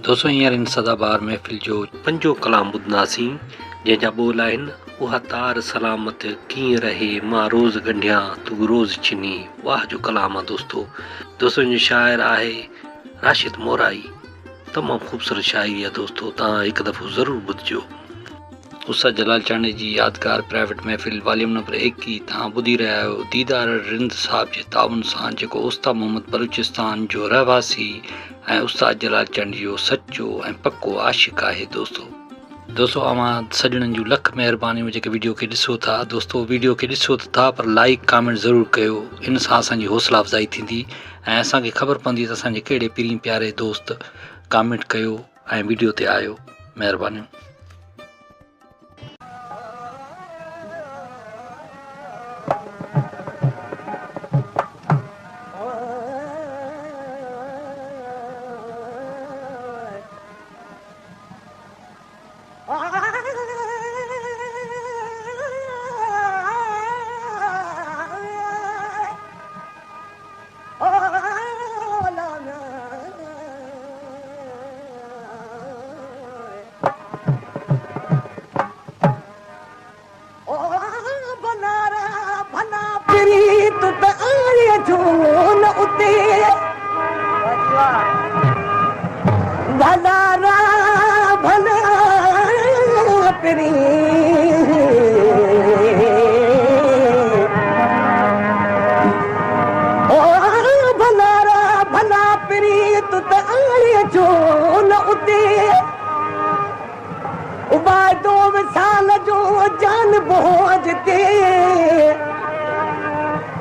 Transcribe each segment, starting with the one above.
दोस्तों हींअर इन सदाबार महफ़िल जो पंजो कलाम ॿुधंदासीं जंहिंजा ॿोल आहिनि उहा तार सलामत कीअं रहे मां रोज़ गंढियां तू रोज़ चिनी। वाह जो कलाम आहे दोस्तों जो शाइर आहे राशिद मोराई। तमामु ख़ूबसूरत शाइरी आहे दोस्तों, तव्हां हिकु दफ़ो ज़रूरु ॿुधिजो। उस्ताद जलाल चांडे जी यादगार प्राइवेट महफ़िल वॉल्यूम नंबर 21 तव्हां ॿुधी रहिया आहियो दीदार रिंद साहब जे ताउन सां, जेको उस्ताद मोहम्मद बलूचिस्तान जो रहवासी ऐं उस्ताद जलाल चांडी जो सचो ऐं पको आशिक़ आहे। दोस्तों अवां सॼणनि जूं लख महिरबानियूं जेके वीडियो खे ॾिसो था। दोस्तों वीडियो खे ॾिसो त था पर लाइक कमेंट ज़रूरु कयो, इन सां असांजी हौसला अफ़ज़ाई थींदी ऐं असांखे ख़बर पवंदी त असांजे कहिड़े पीरी प्यारे दोस्त कमेंट कयो ऐं वीडियो ते आयो। महिरबानियूं।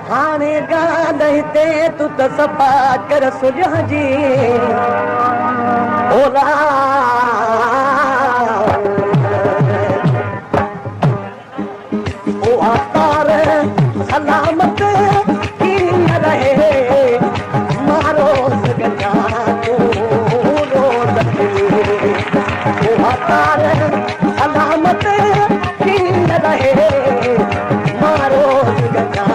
हाणे ॻाल्हि ते तूं त सफ़ा कर सुलह जी ओला ओ तार सलामत कीअं रहे मारो सगना तू रोज़ ओ तार सलामत कीअं रहे मारो सगना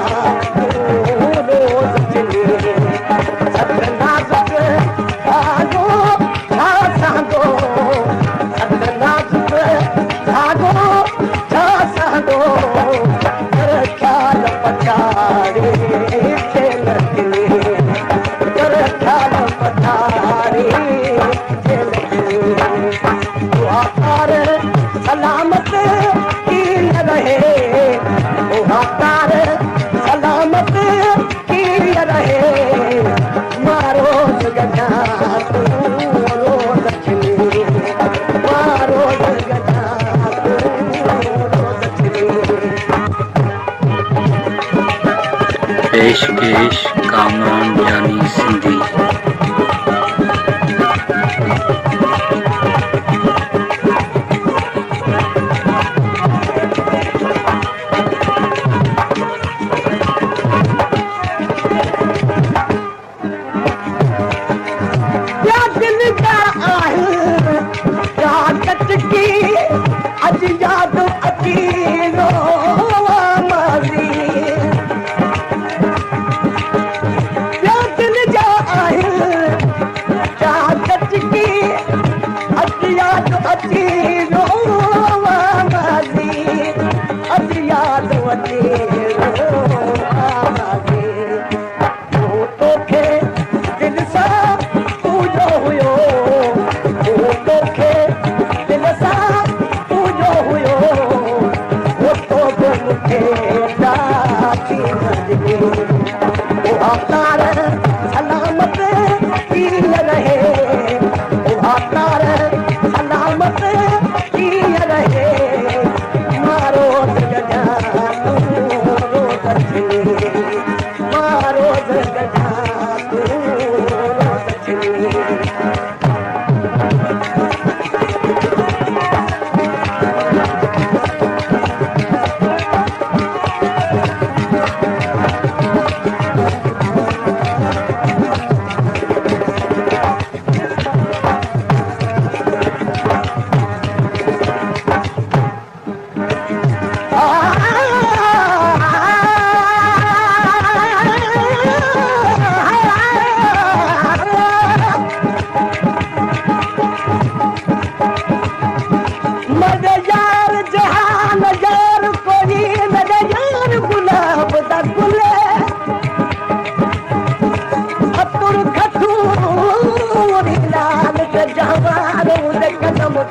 सलामत कीअं रहे तार सलामत कीअं रहे मारो गजा मारो गजा पेशकेश कामरान जानी सिंधी।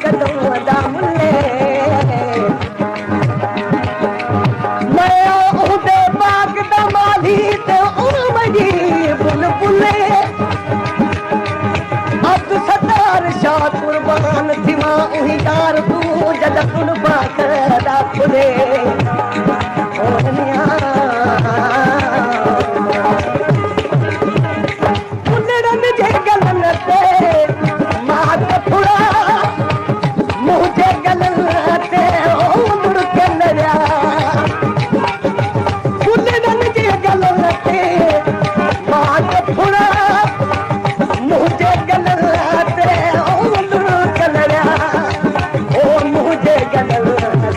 कदम वदा मुल्ले मैं उहदे बाग दा माली ते उमड़ी बुलबुले अब सदार शाह कुर्बान थी मां उही यार तू जद कुर्बा करदा फुले उन्हनि जे गलन ते मात फुड़ा मुझे गलन ते उम्र के लया उन्हनि जे गलन ते मात फुड़ा मुझे गलन ते उम्र के लया ओ मुझे गलन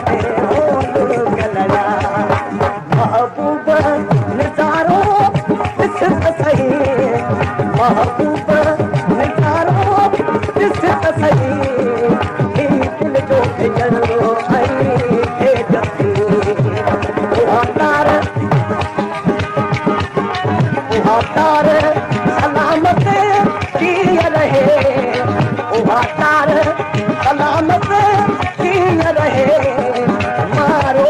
ते उम्र के लया महबूब नजारो इस सही महबूब नजारो इस सही दिल जो जरो आई हे जती तार सलामत किया रहे तार सलामत किया रहे मारो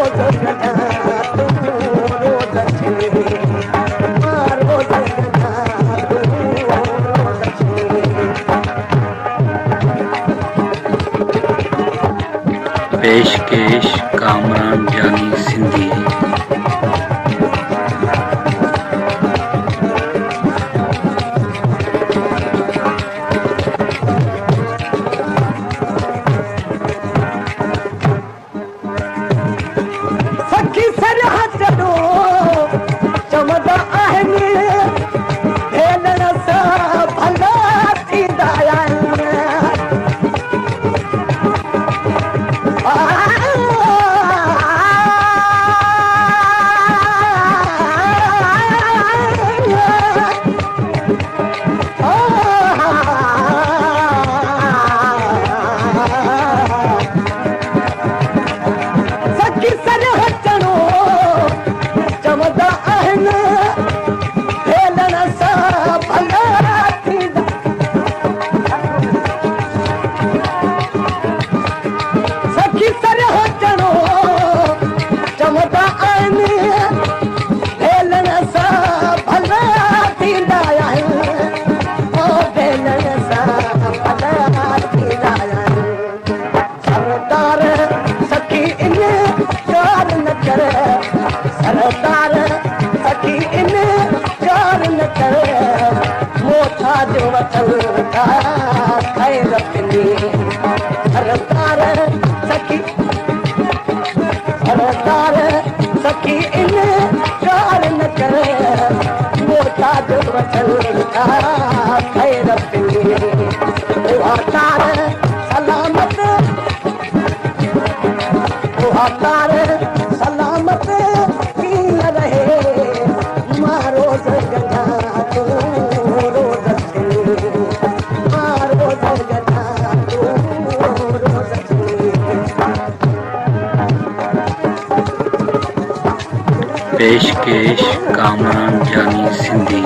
पेशकेश कामरान जानी सिंधी। सखी सरहद दो चमदा आहनी भेलण सा भला थींदा सखी सरहद दो चमदा आहनी भेलण सा भला थींदा सखी सरहद दो चमदा आहनी भेलण सा भला थींदा ओ भेलण सा भला थींदा सरदार सखी इन कार न कर सरदार सखी इन कार न कर मोथा जो वचन का खैर रखनी सरदार सखी इन कार न कर मोथा जो वचन का खैर रखनी तार सलामत तार सलामत किया रहे मारो जगना तू रोज मारो जगना तू रोज पेशकेश कामरान जानी सिंधी।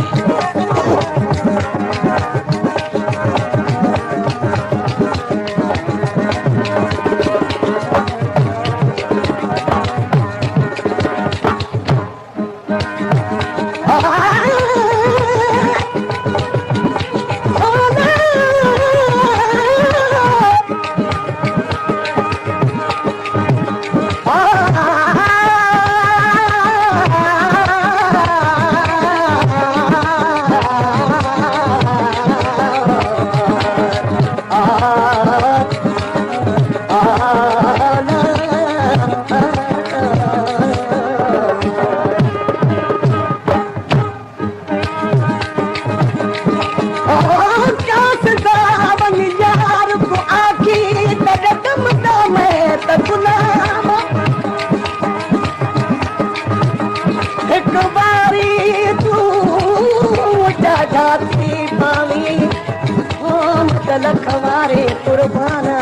लखवारे कुर्बाना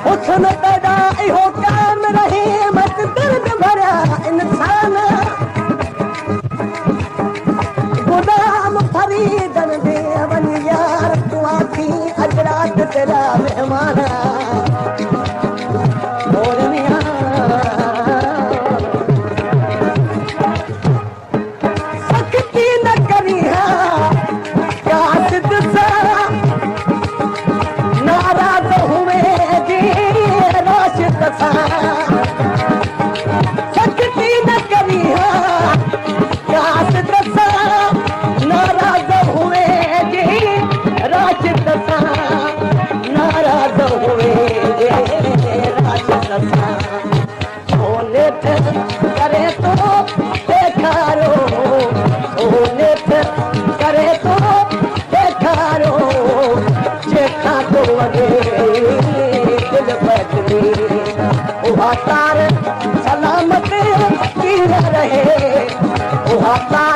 हुस्न पैदा इहो काम रहे मत दर्द भरा इंसान गुलाम फरीदन दे वन यार तू आखी तेरा मेहमान और मियां सख्ती न करी कासिद सा नाराज हुए जी राशिद सा सख्ती न करी कासिद सा नाराज हुए जी राशिद सा नाराज हुए जी राशिद सा सोने करे तो देखारो सोने करे तो देखारो जेठा तो वगे दिल बदली उहा तार सलामत की रहे उहा तार